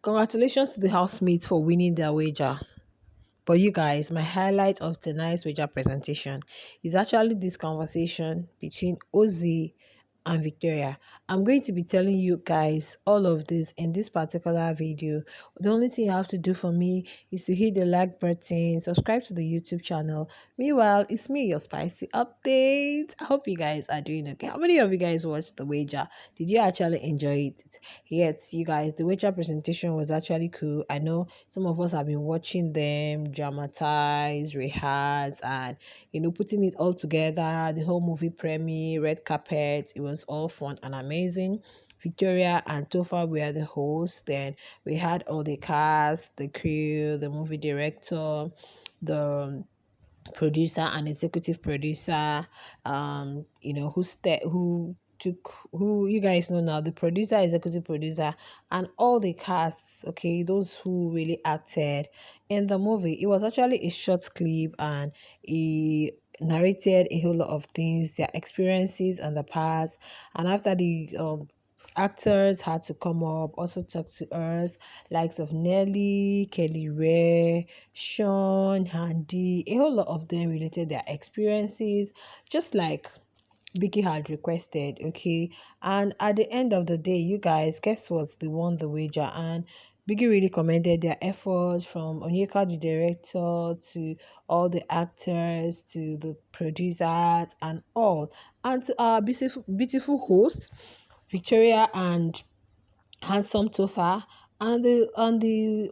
Congratulations to the housemates for winning their wager. But you guys, my highlight of tonight's wager presentation is actually this conversation between Ozee and Victoria. I'm going to be telling you guys all of this in this particular video. The only thing you have to do for me is to hit the like button, subscribe to the YouTube channel. Meanwhile, it's me, your spicy update. I hope you guys are doing okay. How many of you guys watched the wager? Did you actually enjoy it? Yes, you guys, the wager presentation was actually cool. I know some of us have been watching them dramatize, rehearse, and putting it all together. The whole movie premiere, red carpet, it was all fun and amazing. Victoria and Tofa were the hosts. Then we had all the cast, the crew, the movie director, the producer and executive producer, who you guys know now, the producer, executive producer, and all the casts, okay, those who really acted in the movie. It was actually a short clip, and he narrated a whole lot of things, their experiences and the past. And after the actors had to come up, also talk to us, likes of Nelly, Kelly Ray, Sean, Handy, a whole lot of them related their experiences, just like Vicky had requested, okay? And at the end of the day, you guys, guess what? They won the wager, and Biggie really commended their efforts, from Onyeka, the director, to all the actors, to the producers, and all. And to our beautiful hosts, Victoria and handsome Tofa, and the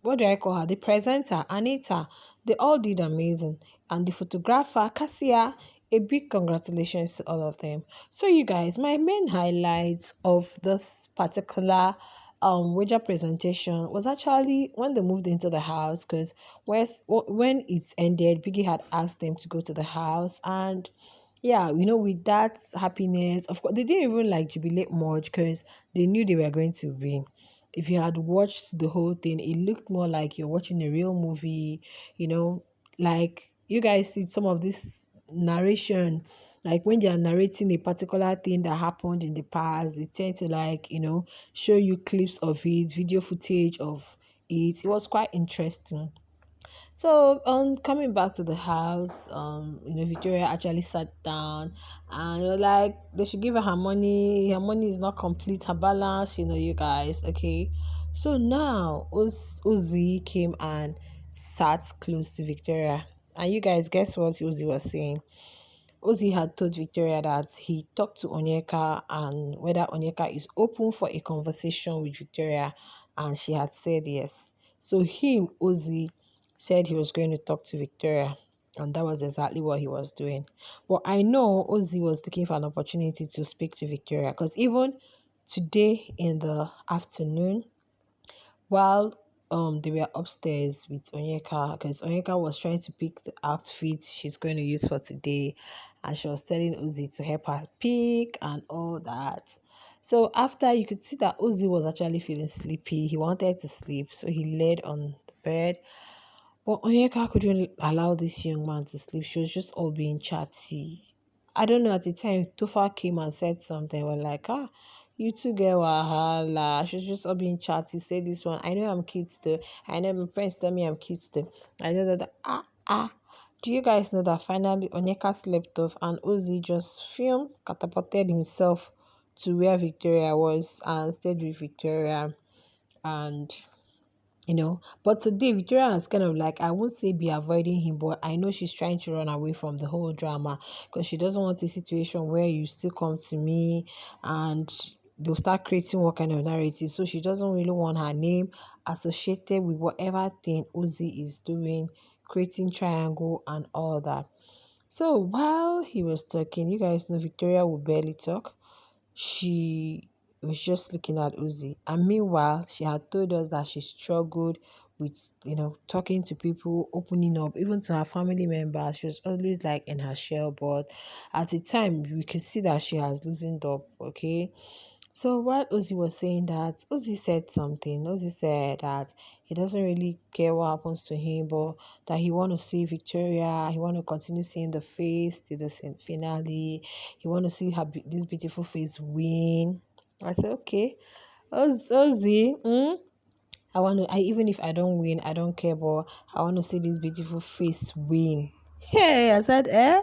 what do I call her? The presenter, Anita. They all did amazing. And the photographer, Casia, a big congratulations to all of them. So you guys, my main highlights of this particular wager presentation was actually when they moved into the house, because when it's ended, Biggie had asked them to go to the house. And yeah, with that happiness, of course, they didn't even like jubilate much because they knew they were going to win. If you had watched the whole thing, it looked more like you're watching a real movie, you know, like you guys see some of this narration, like when they are narrating a particular thing that happened in the past, they tend to show you clips of it, video footage of it. It was quite interesting. So, coming back to the house, Victoria actually sat down, and you're like, they should give her her money. Her money is not complete, her balance, you guys, okay? So now, Ozee came and sat close to Victoria. And you guys, guess what Ozee was saying? Ozzy had told Victoria that he talked to Onyeka and whether Onyeka is open for a conversation with Victoria, and she had said yes. So Ozzy, said he was going to talk to Victoria, and that was exactly what he was doing. But I know Ozzy was looking for an opportunity to speak to Victoria, because even today in the afternoon, while they were upstairs with Onyeka, because Onyeka was trying to pick the outfit she's going to use for today, and she was telling Uzi to help her pick and all that. So after, you could see that Uzi was actually feeling sleepy. He wanted to sleep, so he laid on the bed. But Onyeka couldn't allow this young man to sleep. She was just all being chatty. I don't know, at the time, Tofa came and said something. We're like, you two get wahala. She's just all being chatty. Say this one. I know I'm cute still. I know my friends tell me I'm cute still. I know that. Do you guys know that finally Onyeka slept off, and Ozzy just catapulted himself to where Victoria was and stayed with Victoria, and but today Victoria is kind of like, I won't say be avoiding him, but I know she's trying to run away from the whole drama, because she doesn't want a situation where you still come to me and they'll start creating what kind of narrative. So she doesn't really want her name associated with whatever thing Ozzy is doing, creating triangle and all that. So while he was talking, you guys know Victoria would barely talk. She was just looking at Uzi. And meanwhile, she had told us that she struggled with, talking to people, opening up, even to her family members. She was always like in her shell, but at the time, we could see that she has loosened up, okay? So while Ozzy was saying that, Ozzy said something. Ozzy said that he doesn't really care what happens to him, but that he want to see Victoria. He want to continue seeing the face till the finale. He want to see her this beautiful face win. I said, okay. Ozee, I want to. I even if I don't win, I don't care. But I want to see this beautiful face win. Hey, I said, eh?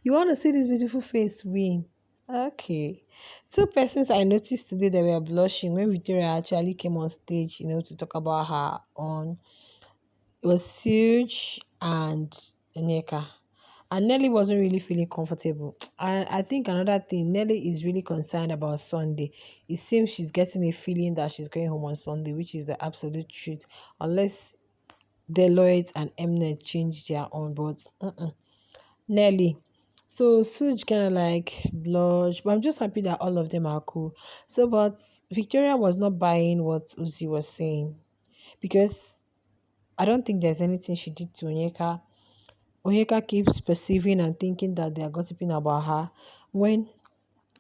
You want to see this beautiful face win? Okay. Two persons I noticed today that were blushing when Victoria actually came on stage, to talk about her on. It was Suge and Onyeka. And Nelly wasn't really feeling comfortable. And I think another thing, Nelly is really concerned about Sunday. It seems she's getting a feeling that she's going home on Sunday, which is the absolute truth. Unless Deloitte and Mnet change their own, but Nelly. So Suge kind of like blush, but I'm just happy that all of them are cool. So, but Victoria was not buying what Uzi was saying because I don't think there's anything she did to Onyeka. Onyeka keeps perceiving and thinking that they are gossiping about her when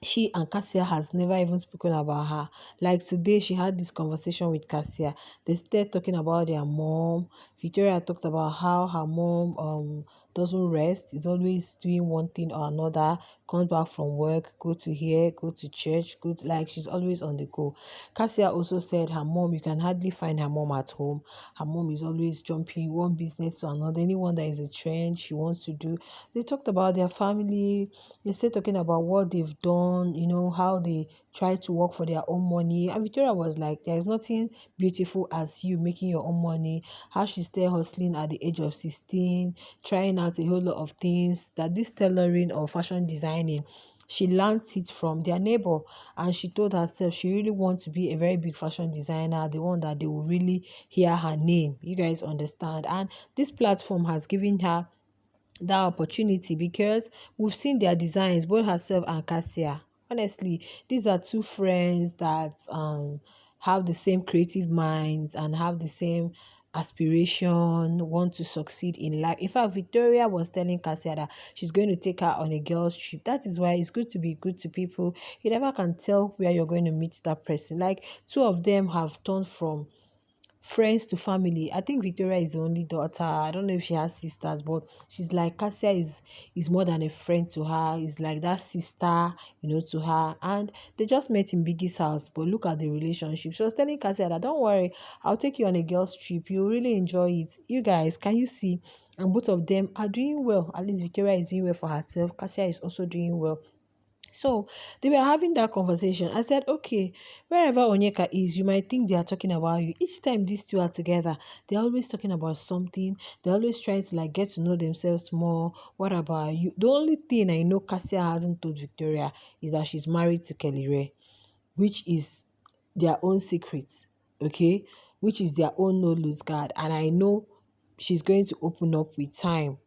she and Casia has never even spoken about her. Like today, she had this conversation with Casia. They started talking about their mom. Victoria talked about how her mom doesn't rest, is always doing one thing or another, comes back from work, go to here, go to church, like she's always on the go. Casia also said her mom, you can hardly find her mom at home. Her mom is always jumping one business to another. Anyone that is a trend she wants to do. They talked about their family. They started talking about what they've done, how they try to work for their own money. And Victoria was like, there is nothing beautiful as you making your own money. How she started hustling at the age of 16, trying out a whole lot of things. That this tailoring or fashion designing, she learned it from their neighbor. And she told herself she really wants to be a very big fashion designer, the one that they will really hear her name. You guys understand? And this platform has given her that opportunity because we've seen their designs, both herself and Casia. Honestly, these are two friends that have the same creative minds and have the same aspiration, want to succeed in life. In fact, Victoria was telling Casia that she's going to take her on a girls trip. That is why it's good to be good to people. You never can tell where you're going to meet that person. Like two of them have turned from friends to family. I think Victoria is the only daughter. I don't know if she has sisters, but she's like Cassia is more than a friend to her. Is like that sister, to her. And they just met in Biggie's house. But look at the relationship. She was telling Cassia that don't worry, I'll take you on a girls' trip. You'll really enjoy it. You guys, can you see? And both of them are doing well. At least Victoria is doing well for herself. Cassia is also doing well. So they were having that conversation. I said, okay, wherever Onyeka is, you might think they are talking about you. Each time these two are together, they're always talking about something. They're always trying to like get to know themselves more. What about you? The only thing I know Cassia hasn't told Victoria is that she's married to Kelly Ray, which is their own secret, okay? Which is their own no lose guard. And I know she's going to open up with time.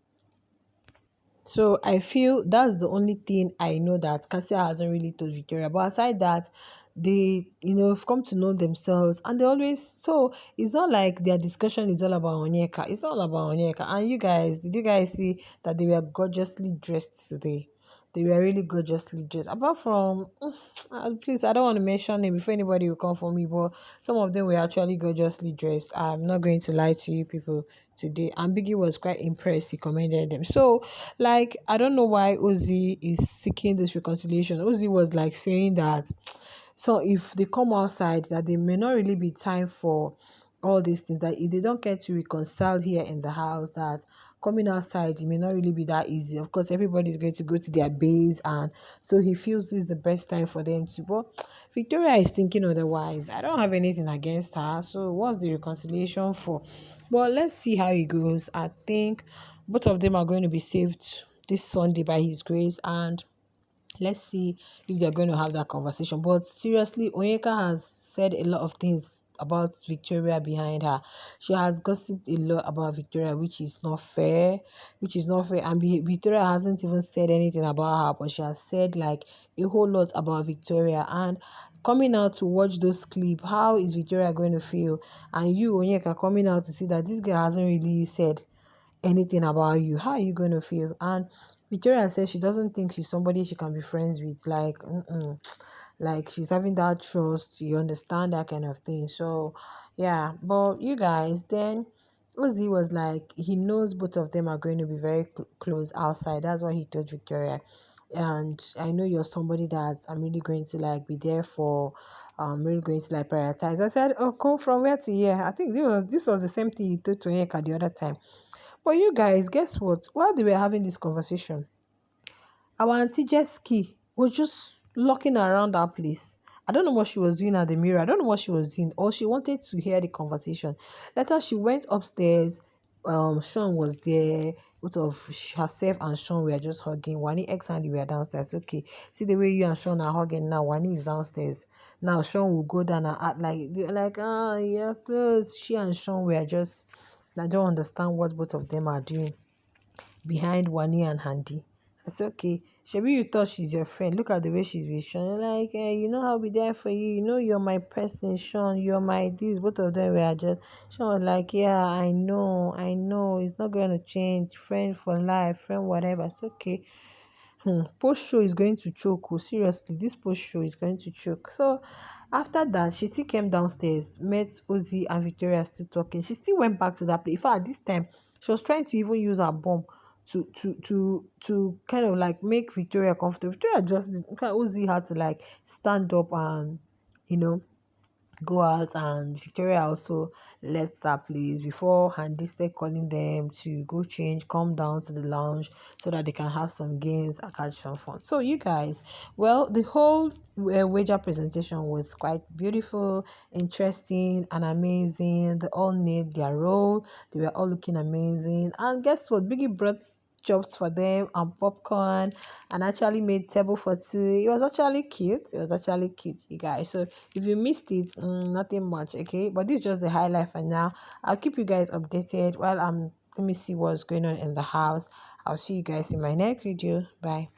So I feel that's the only thing I know that Cassia hasn't really told Victoria. But aside that, they, have come to know themselves and they always so it's not like their discussion is all about Onyeka. It's not all about Onyeka. And you guys, did you guys see that they were gorgeously dressed today? They were really gorgeously dressed. Apart from, please, I don't want to mention them before anybody will come for me, but some of them were actually gorgeously dressed. I'm not going to lie to you people today. And Biggie was quite impressed. He commended them. So, like, I don't know why Ozee is seeking this reconciliation. Ozee was like saying that so if they come outside, that there may not really be time for all these things. That if they don't get to reconcile here in the house, that coming outside it may not really be that easy. Of course, everybody is going to go to their base, and so he feels this is the best time for them to. But Victoria is thinking otherwise. I don't have anything against her. So what's the reconciliation for? But let's see how it goes. I think both of them are going to be saved this Sunday by His grace, and let's see if they're going to have that conversation. But seriously, Onyeka has said a lot of things about Victoria behind her. She has gossiped a lot about Victoria, which is not fair. And Victoria hasn't even said anything about her, but she has said like a whole lot about Victoria. And coming out to watch those clips, how is Victoria going to feel? And you, Onyeka, coming out to see that this girl hasn't really said anything about you, how are you going to feel? And Victoria says she doesn't think she's somebody she can be friends with. Like, like she's having that trust. You understand that kind of thing. So, yeah. But you guys, then Ozzy was like, he knows both of them are going to be very close outside. That's why he told Victoria and I know you're somebody that I'm really going to like be there for. I'm really going to like prioritize. I said, oh, go from where to here. I think this was the same thing you told to Onyeka the other time. But you guys, guess what? While they were having this conversation, our auntie Jesky was just looking around that place. I don't know what she was doing at the mirror. I don't know what she was doing. Or she wanted to hear the conversation. Later, she went upstairs. Sean was there. Both of herself and Sean were just hugging. Wani ex Andy were downstairs. Okay, see the way you and Sean are hugging now. Wani is downstairs. Now Sean will go down and act like they're like, ah, yeah, close. She and Sean were just. I don't understand what both of them are doing behind Wani and Handy. I said, okay, Shebi, you thought she's your friend. Look at the way she's with Sean. Like, you know, I'll be there for you. You know, you're my person, Sean. You're my this. Both of them were just. Sean was like, yeah, I know. It's not going to change. Friend for life, friend, whatever. It's okay. Post show is going to choke. Oh, seriously, this post show is going to choke. So after that, she still came downstairs, met Ozee and Victoria still talking. She still went back to that place. In fact, this time she was trying to even use her bomb to kind of like make Victoria comfortable. Victoria just Ozee had to like stand up and you know go out, and Victoria also left that place before Handy started calling them to go change, come down to the lounge so that they can have some games and catch some fun. So you guys, well, the whole wager presentation was quite beautiful, interesting, and amazing. They all made their role. They were all looking amazing. And guess what? Biggie brought chops for them and popcorn and actually made table for two. It was actually cute. It was actually cute, you guys. So if you missed it, nothing much, okay? But this is just the highlight for now. I'll keep you guys updated while let me see what's going on in the house. I'll see you guys in my next video. Bye.